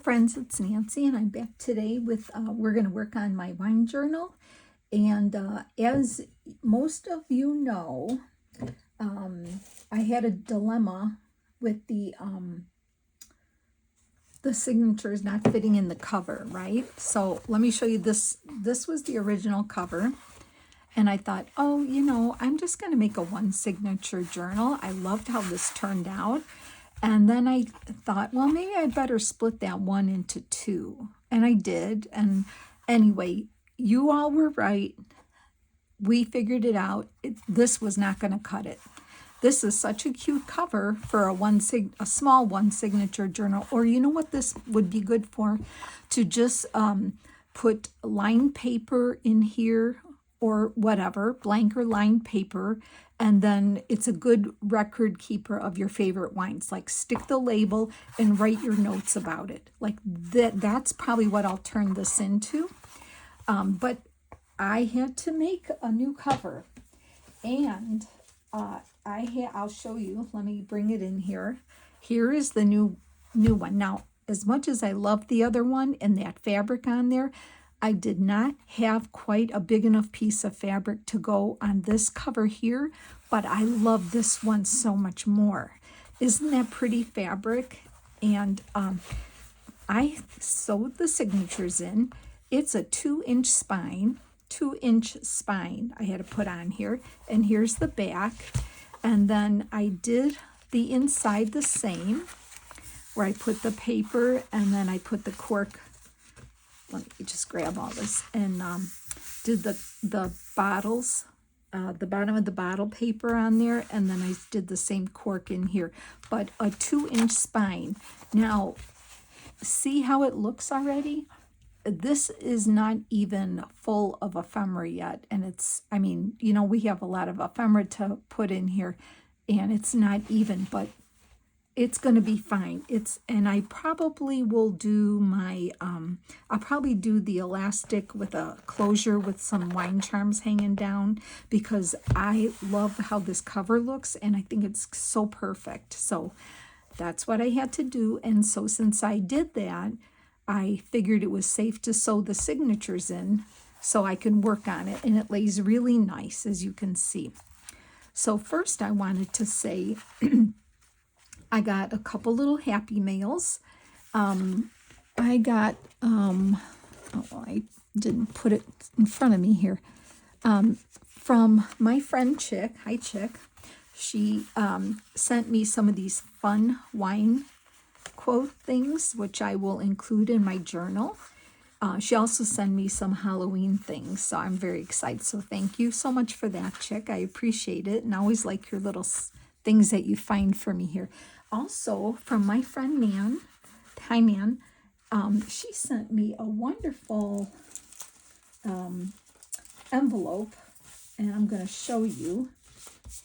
friends, it's Nancy, and I'm back today with, we're going to work on my wine journal. And as most of you know, I had a dilemma with the signatures not fitting in the cover, right? So let me show you this. This was the original cover. And I thought, oh, I'm just going to make a one signature journal. I loved how this turned out. And then I thought, well, maybe I'd better split that one into two. And I did. And anyway, you all were right. We figured it out. This was not going to cut it. This is such a cute cover for a small one signature journal. Or you know what this would be good for? To just put lined paper in here, or whatever, blank or lined paper, and then it's a good record keeper of your favorite wines. Like, stick the label and write your notes about it. Like that's probably what I'll turn this into. But I had to make a new cover, and I'll show you. Let me bring it in here. Here is the new one. Now, as much as I love the other one and that fabric on there, I did not have quite a big enough piece of fabric to go on this cover here, but I love this one so much more. Isn't that pretty fabric? And I sewed the signatures in. It's a 2-inch spine, 2-inch spine I had to put on here. And here's the back. And then I did the inside the same, where I put the paper and then I put the cork. Let me just grab all this, and did the bottles, the bottom of the bottle paper on there, and then I did the same cork in here, but a 2-inch spine. Now, see how it looks already? This is not even full of ephemera yet, and we have a lot of ephemera to put in here, and it's not even, but it's going to be fine. And I probably will do I'll probably do the elastic with a closure with some wine charms hanging down, because I love how this cover looks and I think it's so perfect. So that's what I had to do. And so since I did that, I figured it was safe to sew the signatures in so I can work on it. And it lays really nice, as you can see. So first I wanted to say, I got a couple little Happy Mails. I got, I didn't put it in front of me here, from my friend Chick. Hi, Chick. She sent me some of these fun wine quote things, which I will include in my journal. She also sent me some Halloween things, so I'm very excited. So thank you so much for that, Chick. I appreciate it, and I always like your little things that you find for me here. Also, from my friend Nan, hi Nan, she sent me a wonderful envelope, and I'm going to show you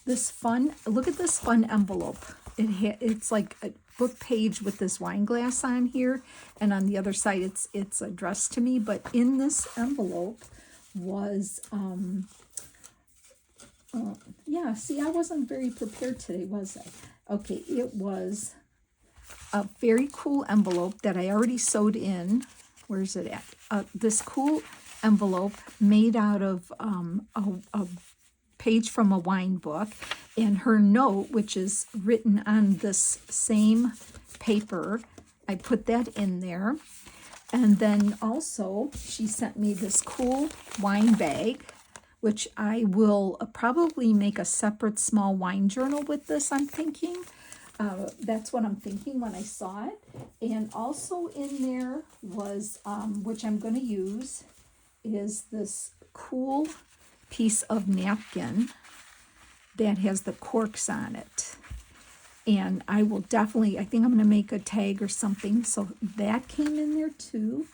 this fun, look at this fun envelope. It's like a book page with this wine glass on here, and on the other side it's addressed to me, but in this envelope was, yeah, see, I wasn't very prepared today, was I? Okay, it was a very cool envelope that I already sewed in. Where's it at? This cool envelope made out of a page from a wine book, and her note, which is written on this same paper, I put that in there. And then also she sent me this cool wine bag, which I will probably make a separate small wine journal with this, I'm thinking. That's what I'm thinking when I saw it. And also in there was, which I'm going to use, is this cool piece of napkin that has the corks on it. And I will definitely, I think I'm going to make a tag or something. So that came in there too.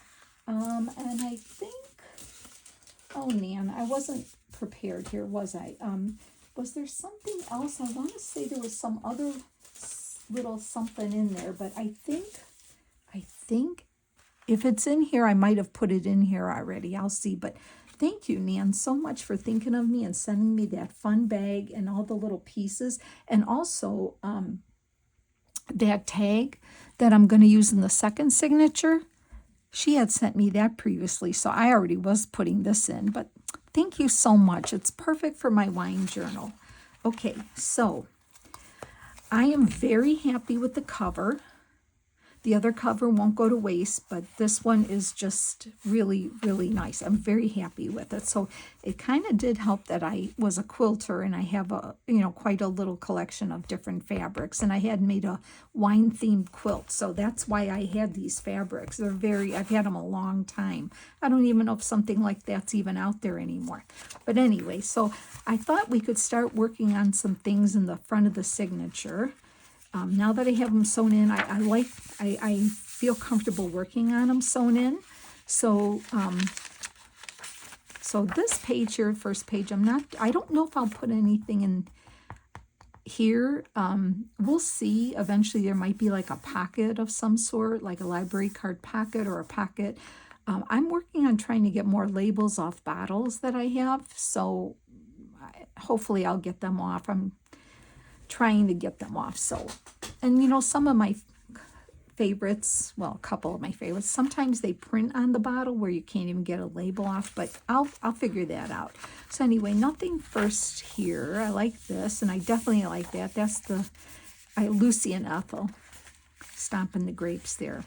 And I think, oh, Nan, I wasn't prepared here, was I? Was there something else? I want to say there was some other little something in there, but I think if it's in here, I might have put it in here already. I'll see. But thank you, Nan, so much for thinking of me and sending me that fun bag and all the little pieces. And also, that tag that I'm going to use in the second signature, she had sent me that previously, so I already was putting this in, but thank you so much. It's perfect for my wine journal. Okay, so I am very happy with the cover. The other cover won't go to waste, but this one is just really, really nice. I'm very happy with it. So it kind of did help that I was a quilter and I have quite a little collection of different fabrics. And I had made a wine themed quilt. So that's why I had these fabrics. I've had them a long time. I don't even know if something like that's even out there anymore. But anyway, so I thought we could start working on some things in the front of the signature. Now that I have them sewn in, I feel comfortable working on them sewn in. So, so this page here, first page, I don't know if I'll put anything in here. We'll see. Eventually there might be like a pocket of some sort, like a library card pocket or a pocket. I'm working on trying to get more labels off bottles that I have. So hopefully I'll get them off. I'm trying to get them off. So, and some of my favorites, well, a couple of my favorites, sometimes they print on the bottle where you can't even get a label off, but I'll figure that out. So anyway, nothing first here. I like this, and I definitely like that. That's Lucy and Ethel stomping the grapes there.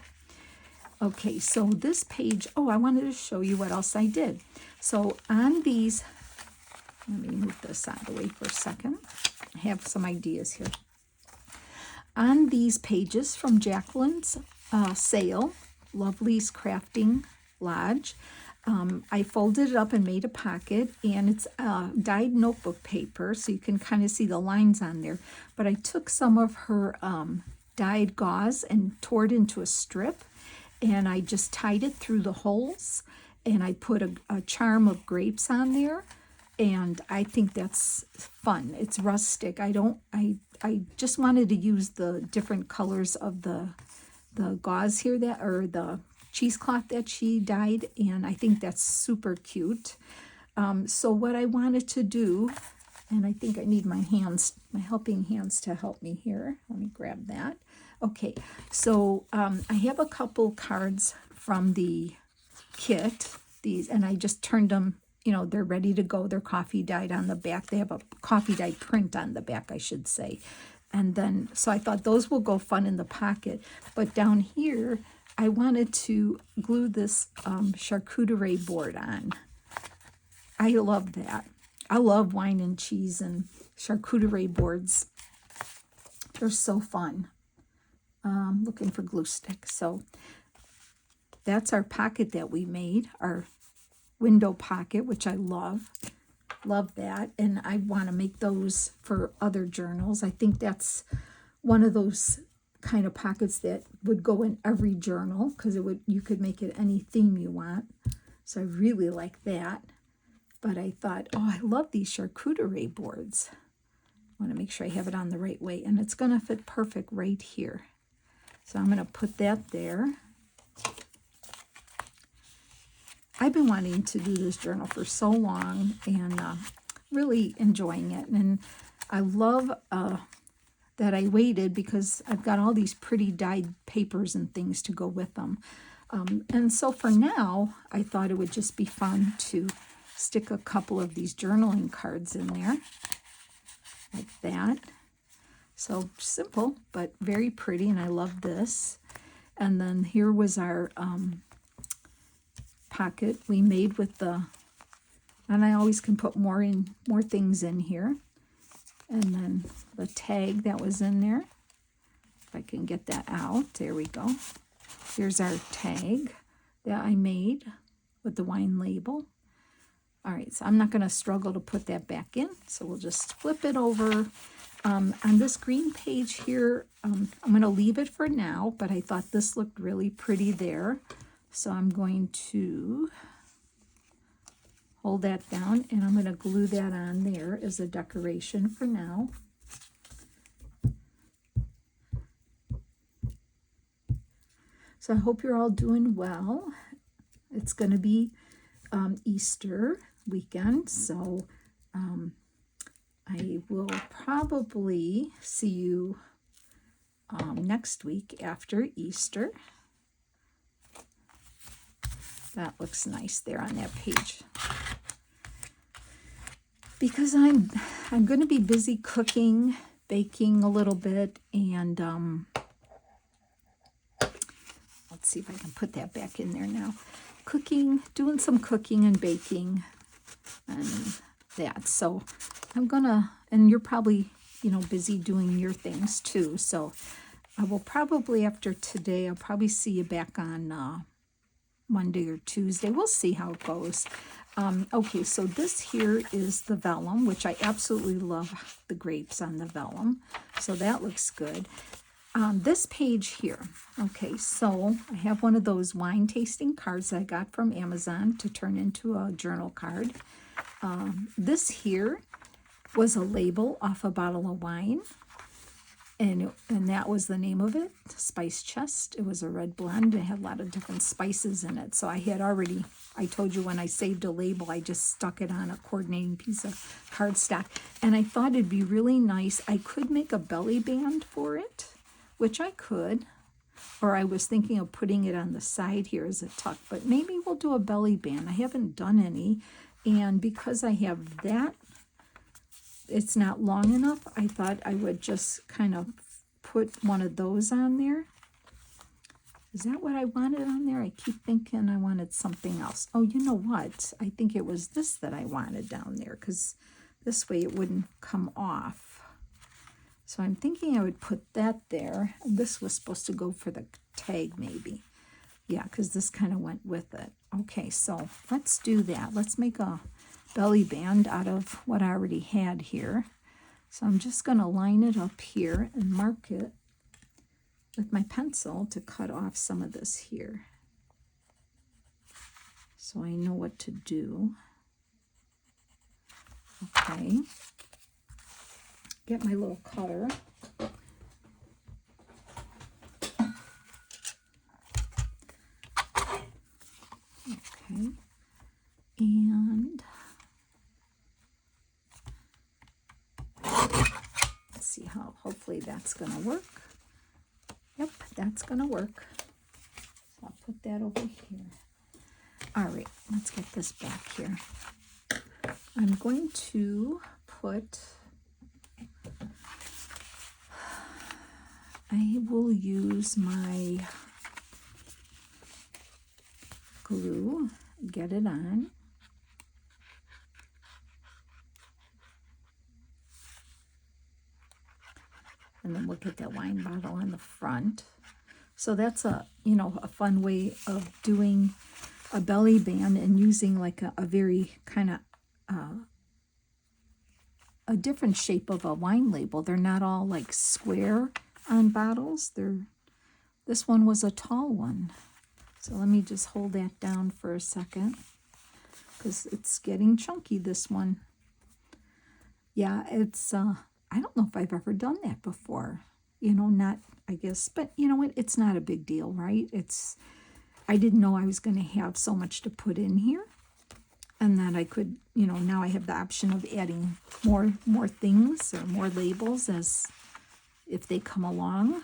Okay, so this page, I wanted to show you what else I did. So on these, let me move this out of the way for a second. I have some ideas here. On these pages from Jacqueline's sale, Lovely's Crafting Lodge, I folded it up and made a pocket, and it's dyed notebook paper, so you can kind of see the lines on there. But I took some of her dyed gauze and tore it into a strip, and I just tied it through the holes, and I put a charm of grapes on there. And I think that's fun. It's rustic. I just wanted to use the different colors of the gauze here or the cheesecloth that she dyed, and I think that's super cute. So what I wanted to do, and I think I need my helping hands to help me here. Let me grab that. Okay, so I have a couple cards from the kit, and I just turned them. They're ready to go. They're coffee dyed on the back. They have a coffee dyed print on the back, I should say. And then, so I thought those will go fun in the pocket. But down here, I wanted to glue this charcuterie board on. I love that. I love wine and cheese and charcuterie boards. They're so fun. Looking for glue sticks. So that's our pocket that we made, our window pocket, which I love that, and I want to make those for other journals. I think that's one of those kind of pockets that would go in every journal, because you could make it any theme you want. So I really like that. But I thought, I love these charcuterie boards. I want to make sure I have it on the right way, and it's going to fit perfect right here. So I'm going to put that there. I've been wanting to do this journal for so long, and really enjoying it. And I love that I waited, because I've got all these pretty dyed papers and things to go with them. And so for now, I thought it would just be fun to stick a couple of these journaling cards in there, like that. So simple, but very pretty, and I love this. And then here was our pocket we made with and I always can put more things in here. And then the tag that was in there, if I can get that out, there we go. Here's our tag that I made with the wine label. All right, so I'm not going to struggle to put that back in, so we'll just flip it over. On this green page here, I'm going to leave it for now, but I thought this looked really pretty there. So I'm going to hold that down, and I'm going to glue that on there as a decoration for now. So I hope you're all doing well. It's going to be Easter weekend, so I will probably see you next week after Easter. That looks nice there on that page. Because I'm going to be busy cooking, baking a little bit, and let's see if I can put that back in there now. Cooking, doing some cooking and baking and that. So I'm gonna, and you're probably, busy doing your things too. So I will probably, after today, I'll probably see you back on Monday or Tuesday. We'll see how it goes. Okay, so this here is the vellum, which I absolutely love the grapes on the vellum. So that looks good. This page here, okay, so I have one of those wine tasting cards that I got from Amazon to turn into a journal card. This here was a label off a bottle of wine, and that was the name of it, Spice Chest. It was a red blend. It had a lot of different spices in it. So I had already, I told you when I saved a label, I just stuck it on a coordinating piece of cardstock. And I thought it'd be really nice. I could make a belly band for it, which I could. Or I was thinking of putting it on the side here as a tuck. But maybe we'll do a belly band. I haven't done any. And because I have that, it's not long enough, I thought I would just kind of put one of those on there. Is that what I wanted on there? I keep thinking I wanted something else. Oh, you know what? I think it was this that I wanted down there, because this way it wouldn't come off. So I'm thinking I would put that there. This was supposed to go for the tag maybe. Yeah, because this kind of went with it. Okay, so let's do that. Let's make a belly band out of what I already had here. So I'm just going to line it up here and mark it with my pencil to cut off some of this here, so I know what to do. Okay, get my little cutter. Okay, and let's see how, hopefully that's going to work. Yep, that's going to work. So I'll put that over here. All right, let's get this back here. I'm going to put, I will use my glue, get it on. And then we'll get that wine bottle on the front. So that's a, a fun way of doing a belly band and using like a very kind of a different shape of a wine label. They're not all like square on bottles. This one was a tall one. So let me just hold that down for a second, because it's getting chunky, this one. Yeah, it's I don't know if I've ever done that before, not, I guess, but you know what, it's not a big deal, right? I didn't know I was going to have so much to put in here, and that I could, now I have the option of adding more things or more labels as if they come along.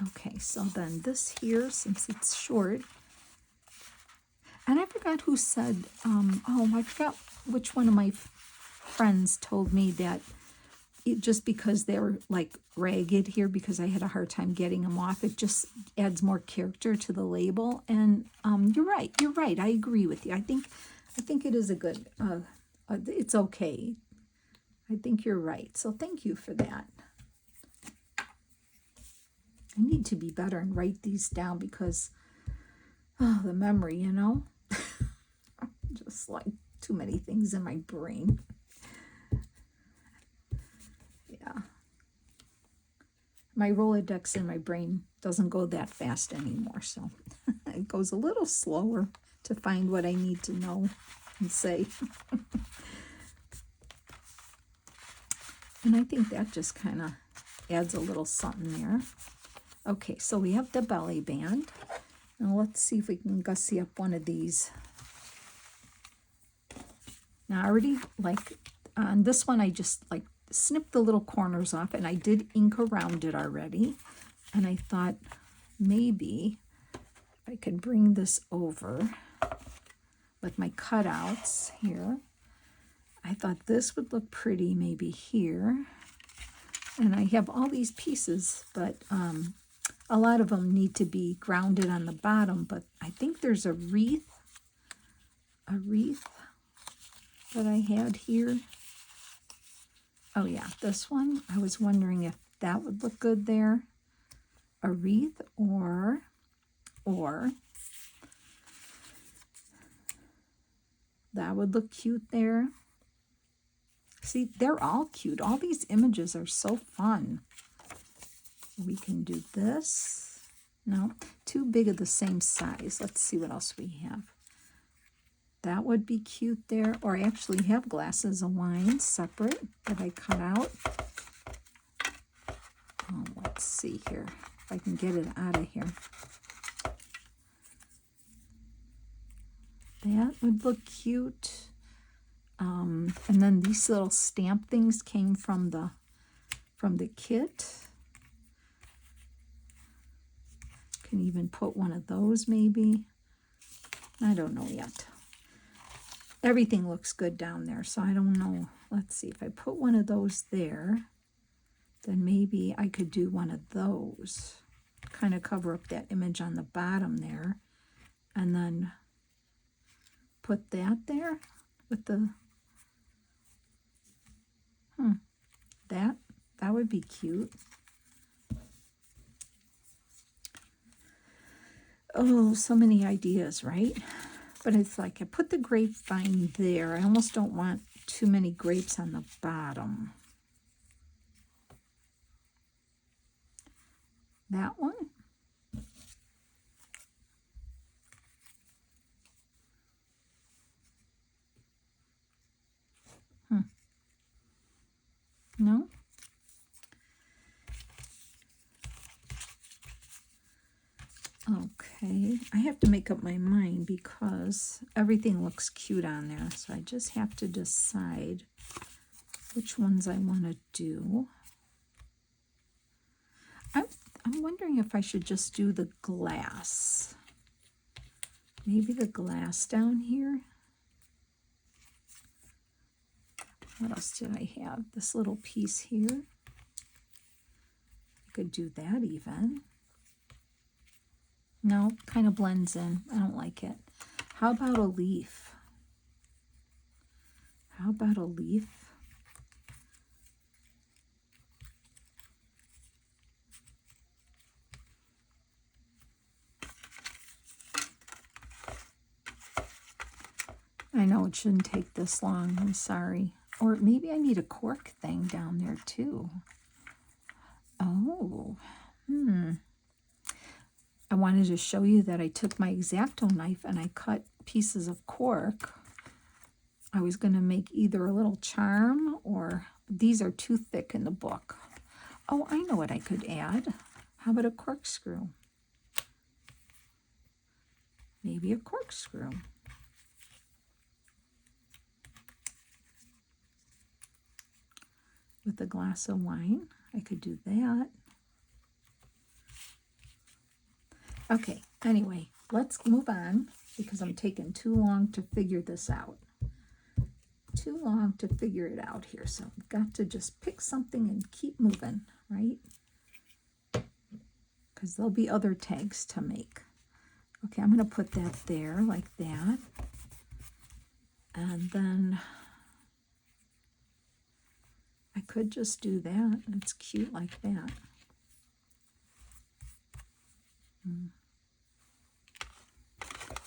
Okay, so then this here, since it's short, and I forgot who said, I forgot which one of my friends told me that just because they were like ragged here, because I had a hard time getting them off, it just adds more character to the label. And you're right. I agree with you. I think it is a good, it's okay. I think you're right. So thank you for that. I need to be better and write these down because, the memory, just like too many things in my brain. Yeah. My Rolodex in my brain doesn't go that fast anymore, so it goes a little slower to find what I need to know and say. And I think that just kind of adds a little something there. Okay, so we have the belly band. Now let's see if we can gussy up one of these. Now I already, like, on this one I just like snipped the little corners off, and I did ink around it already. And I thought maybe if I could bring this over with my cutouts here, I thought this would look pretty maybe here. And I have all these pieces, but a lot of them need to be grounded on the bottom, but I think there's a wreath that I had here. Oh yeah, this one. I was wondering if that would look good there. A wreath or that would look cute there. See, they're all cute. All these images are so fun. We can do this. No, too big of the same size. Let's see what else we have. That would be cute there. Or I actually have glasses of wine separate that I cut out. Oh, let's see here. If I can get it out of here. That would look cute. And then these little stamp things came from the kit. Can even put one of those maybe. I don't know yet. Everything looks good down there, so I don't know. Let's see, if I put one of those there, then maybe I could do one of those. Kind of cover up that image on the bottom there. And then put that there with the... That would be cute. Oh, so many ideas, right? But it's like I put the grapevine there. I almost don't want too many grapes on the bottom. That one. No? Okay, I have to make up my mind because everything looks cute on there. So I just have to decide which ones I want to do. I'm wondering if I should just do the glass. Maybe the glass down here. What else did I have? This little piece here. I could do that even. No, kind of blends in. I don't like it. How about a leaf? How about a leaf? I know it shouldn't take this long. I'm sorry. Or maybe I need a cork thing down there too. Oh, I wanted to show you that I took my X-Acto knife and I cut pieces of cork. I was going to make either a little charm or these are too thick in the book. Oh, I know what I could add. How about a corkscrew? Maybe a corkscrew. With a glass of wine, I could do that. Okay, anyway, let's move on because I'm taking too long to figure this out. Too long to figure it out here, so I've got to just pick something and keep moving, right? Because there'll be other tags to make. Okay, I'm going to put that there like that. And then I could just do that. It's cute like that.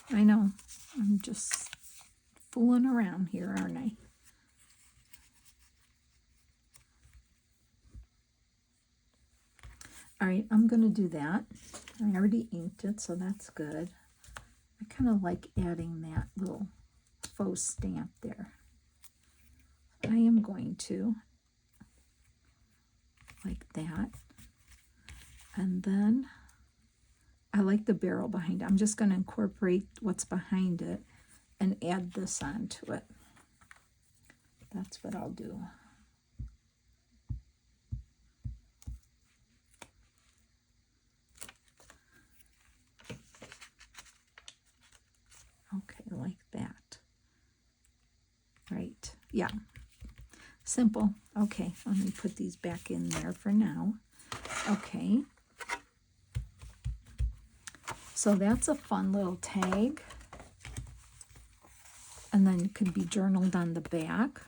I know. I'm just fooling around here, aren't I? All right, I'm going to do that. I already inked it, so that's good. I kind of like adding that little faux stamp there. I am going to, like that. And then I like the barrel behind it. I'm just going to incorporate what's behind it and add this onto it. That's what I'll do. Yeah, simple. Okay, let me put these back in there for now. Okay. So that's a fun little tag. And then it could be journaled on the back.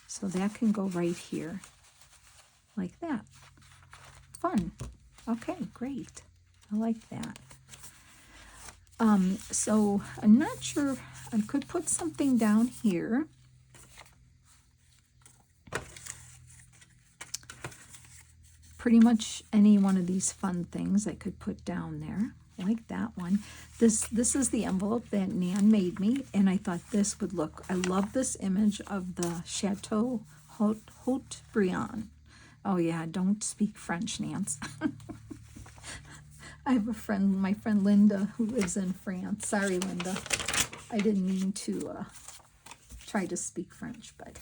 So that can go right here, like that. Fun. Okay, great. I like that. So I'm not sure, I could put something down here. Pretty much any one of these fun things I could put down there, like that one. This is the envelope that Nan made me, and I thought this would look, I love this image of the Chateau Haut-Brion. Oh yeah, don't speak French, Nance. I have a friend, my friend Linda, who lives in France. Sorry, Linda. I didn't mean to try to speak French, but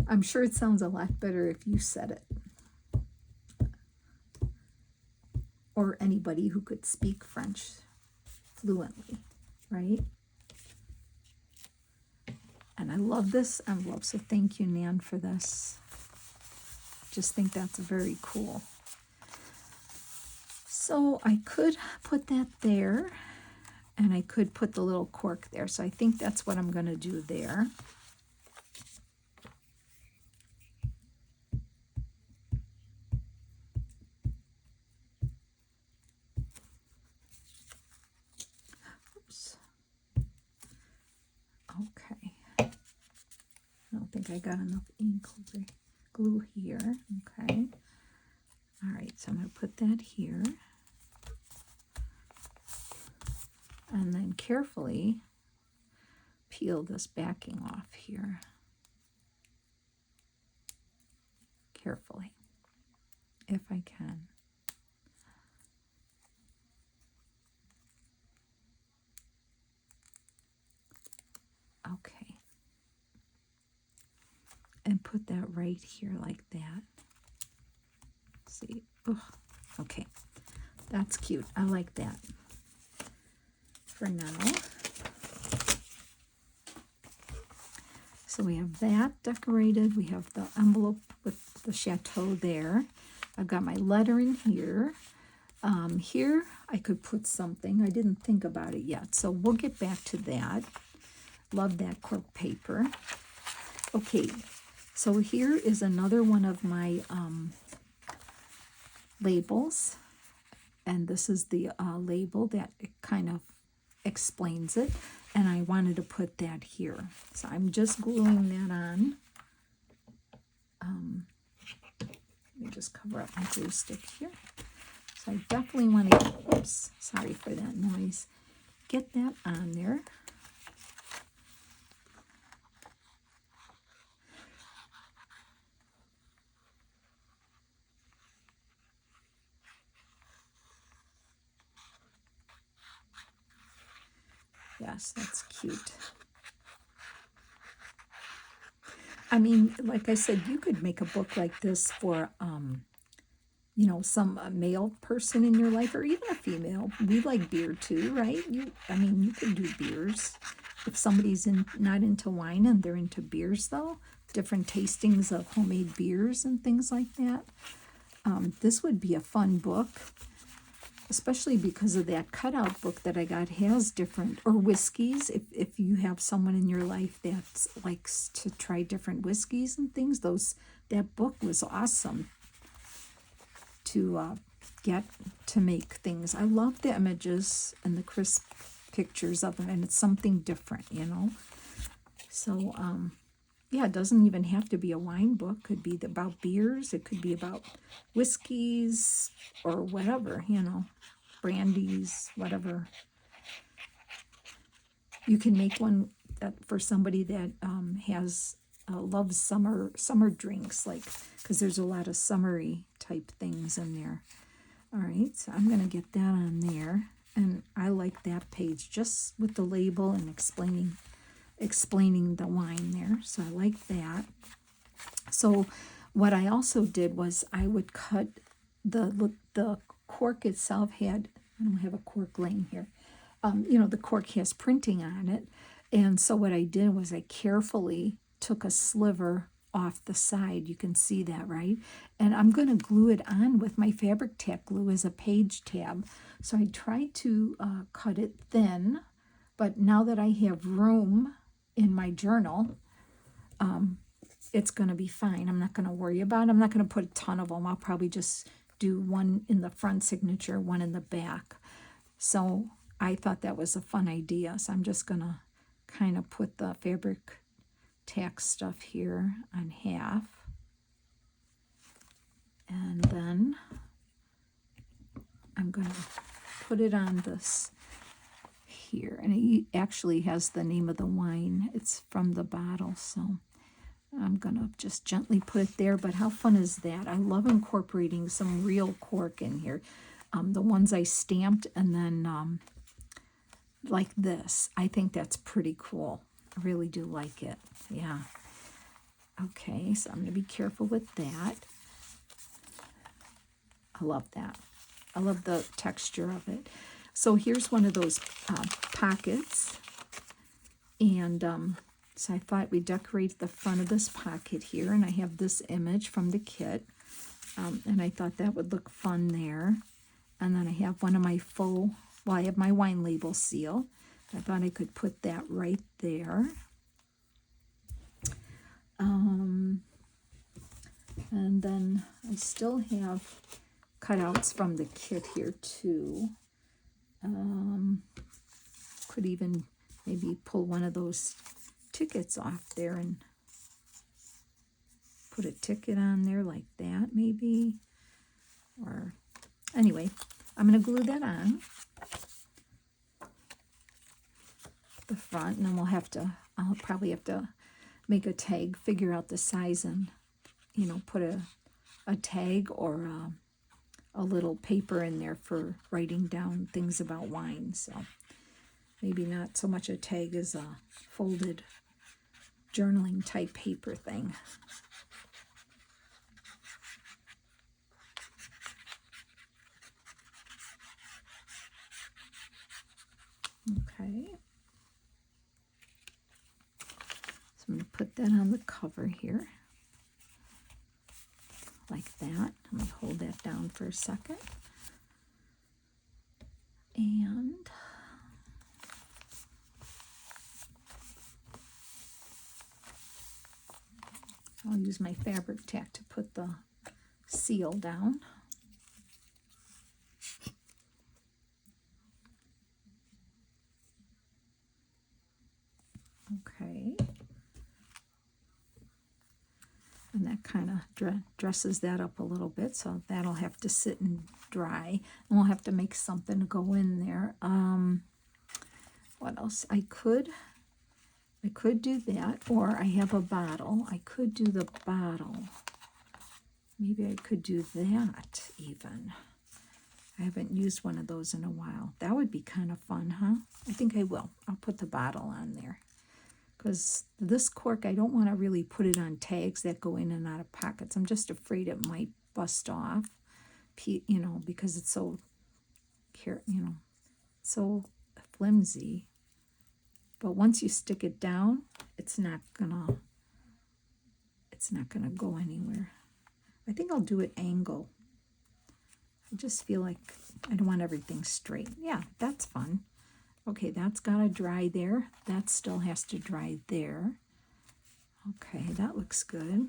I'm sure it sounds a lot better if you said it. Or anybody who could speak French fluently, right? And I love this envelope, so thank you, Nan, for this. Just think that's very cool. So I could put that there, and I could put the little cork there. So I think that's what I'm going to do there. Oops. Okay. I don't think I got enough ink glue here. Okay. All right, so I'm going to put that here. And then carefully peel this backing off here. Carefully, if I can. Okay. And put that right here like that. See? Ugh. Okay. That's cute. I like that. For now. So we have that decorated. We have the envelope with the chateau there. I've got my letter in here. Here I could put something. I didn't think about it yet, so we'll get back to that. Love that cork paper. Okay, so here is another one of my labels, and this is the label that it kind of explains it, and I wanted to put that here. So I'm just gluing that on. Let me just cover up my glue stick here. So I definitely want to, oops, sorry for that noise, get that on there. Yes, that's cute. I mean, like I said, you could make a book like this for, you know, some male person in your life, or even a female. We like beer too, right? I mean, you can do beers. If somebody's not into wine and they're into beers, though, different tastings of homemade beers and things like that. This would be a fun book, especially because of that cutout book that I got has different, or whiskeys. If you have someone in your life that likes to try different whiskeys and things, that book was awesome to get to make things. I love the images and the crisp pictures of them, and it's something different, you know. So yeah, it doesn't even have to be a wine book. It could be about beers. It could be about whiskeys or whatever, you know, brandies, whatever. You can make one that for somebody that has loves summer drinks, like, because there's a lot of summery type things in there. All right, so I'm gonna get that on there, and I like that page just with the label and explaining the wine there. So I like that. So what I also did was I would cut the cork itself had, I don't have a cork laying here. You know, the cork has printing on it, And so what I did was I carefully took a sliver off the side. You can see that, right? And I'm going to glue it on with my fabric tack glue as a page tab. So I tried to cut it thin, but now that I have room in my journal, it's going to be fine. I'm not going to worry about it. I'm not going to put a ton of them. I'll probably just do one in the front signature, one in the back. So I thought that was a fun idea. So I'm just going to kind of put the fabric tack stuff here on half. And then I'm going to put it on this here. And it actually has the name of the wine. It's from the bottle, so I'm going to just gently put it there. But how fun is that? I love incorporating some real cork in here. The ones I stamped, and then like this. I think that's pretty cool. I really do like it. Yeah. Okay, so I'm going to be careful with that. I love that. I love the texture of it. So here's one of those pockets. And so I thought we'd decorate the front of this pocket here. And I have this image from the kit. And I thought that would look fun there. And then I have one of my I have my wine label seal. I thought I could put that right there. And then I still have cutouts from the kit here too. Could even maybe pull one of those tickets off there and put a ticket on there like that maybe. Or anyway, I'm going to glue that on the front, and then I'll probably have to make a tag, figure out the size, and put a tag or a little paper in there for writing down things about wine. So maybe not so much a tag as a folded journaling type paper thing. Okay. So I'm going to put that on the cover here. Like that. I'm going to hold that down for a second. And I'll use my fabric tack to put the seal down. Okay. And that kind of dresses that up a little bit, so that'll have to sit and dry. And we'll have to make something to go in there. What else? I could do that, or I have a bottle. I could do the bottle. Maybe I could do that even. I haven't used one of those in a while. That would be kind of fun, huh? I think I will. I'll put the bottle on there. Because this cork, I don't want to really put it on tags that go in and out of pockets. I'm just afraid it might bust off, because it's so, so flimsy. But once you stick it down, it's not gonna go anywhere. I think I'll do it angle. I just feel like I don't want everything straight. Yeah, that's fun. Okay, that's got to dry there. That still has to dry there. Okay, that looks good.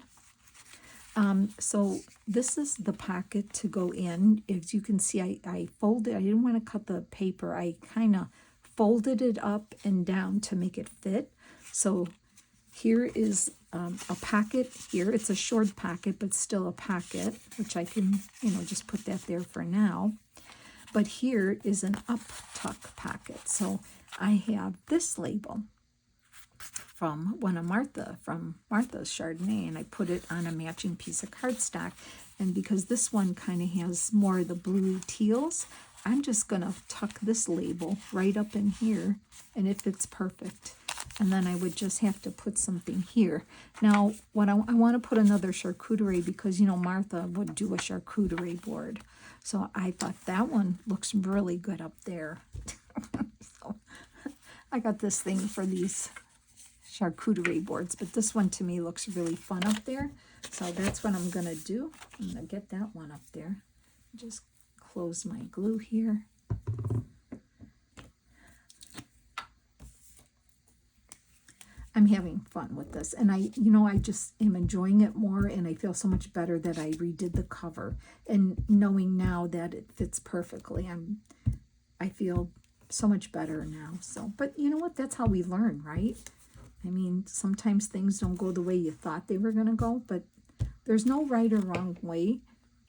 So this is the pocket to go in. As you can see, I folded. I didn't want to cut the paper. I kind of folded it up and down to make it fit. So here is a pocket here. It's a short pocket, but still a pocket, which I can, just put that there for now. But here is an up tuck pocket. So I have this label from Martha's Chardonnay, and I put it on a matching piece of cardstock. And because this one kind of has more of the blue teals, I'm just going to tuck this label right up in here, and it fits perfect. And then I would just have to put something here. Now, what I want to put another charcuterie, because, Martha would do a charcuterie board. So I thought that one looks really good up there. So I got this thing for these charcuterie boards, but this one to me looks really fun up there. So that's what I'm going to do. I'm going to get that one up there. Just close my glue here. I'm having fun with this, and I just am enjoying it more, and I feel so much better that I redid the cover, and knowing now that it fits perfectly, I feel so much better now. So, but you know what? That's how we learn, right? I mean, sometimes things don't go the way you thought they were going to go, but there's no right or wrong way,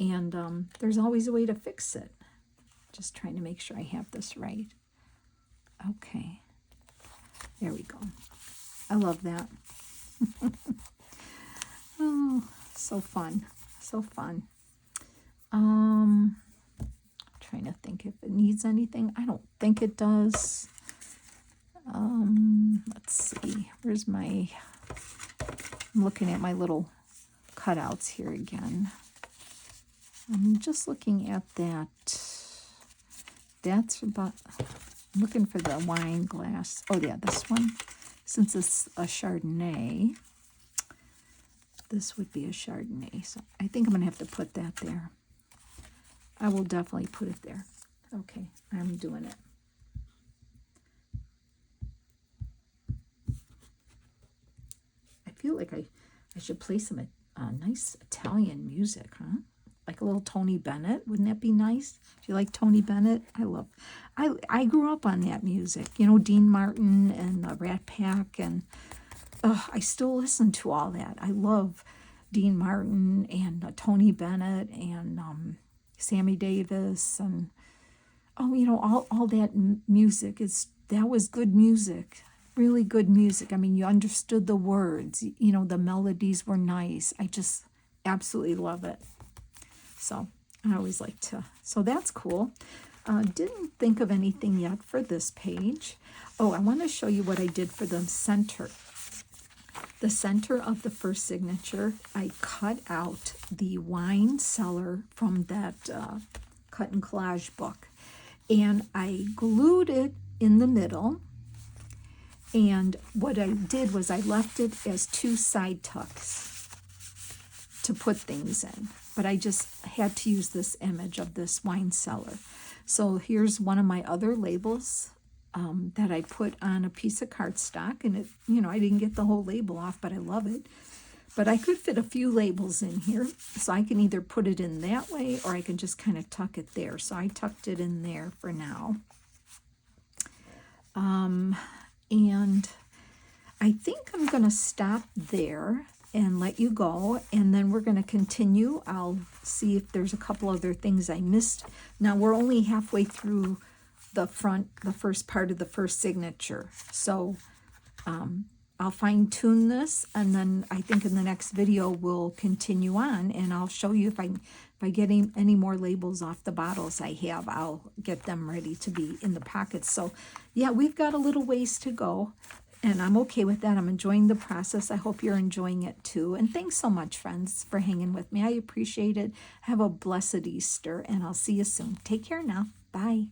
and there's always a way to fix it. Just trying to make sure I have this right. Okay, there we go. I love that. Oh, so fun. So fun. Trying to think if it needs anything. I don't think it does. Let's see. Where's my... I'm looking at my little cutouts here again. I'm just looking at that. That's about... I'm looking for the wine glass. Oh, yeah, this one. Since it's a Chardonnay, this would be a Chardonnay. So I think I'm going to have to put that there. I will definitely put it there. Okay, I'm doing it. I feel like I should play some nice Italian music, huh? Like a little Tony Bennett. Wouldn't that be nice? If you like Tony Bennett, I grew up on that music. You know, Dean Martin and the Rat Pack, and I still listen to all that. I love Dean Martin and Tony Bennett and Sammy Davis, and all that music that was good music. Really good music. I mean, you understood the words. You know, the melodies were nice. I just absolutely love it. So I always like to, so that's cool. Didn't think of anything yet for this page. Oh, I want to show you what I did for the center. The center of the first signature, I cut out the wine cellar from that cut and collage book. And I glued it in the middle. And what I did was I left it as 2 side tucks to put things in. But I just had to use this image of this wine cellar. So here's one of my other labels that I put on a piece of cardstock. And it, I didn't get the whole label off, but I love it. But I could fit a few labels in here. So I can either put it in that way, or I can just kind of tuck it there. So I tucked it in there for now. And I think I'm going to stop there and let you go, and then we're going to continue. I'll see if there's a couple other things I missed. Now we're only halfway through the first part of the first signature, so I'll fine-tune this, and then I think in the next video we'll continue on, and I'll show you if I get any more labels off the bottles I have. I'll get them ready to be in the pockets. So yeah, we've got a little ways to go. And I'm okay with that. I'm enjoying the process. I hope you're enjoying it too. And thanks so much, friends, for hanging with me. I appreciate it. Have a blessed Easter, and I'll see you soon. Take care now. Bye.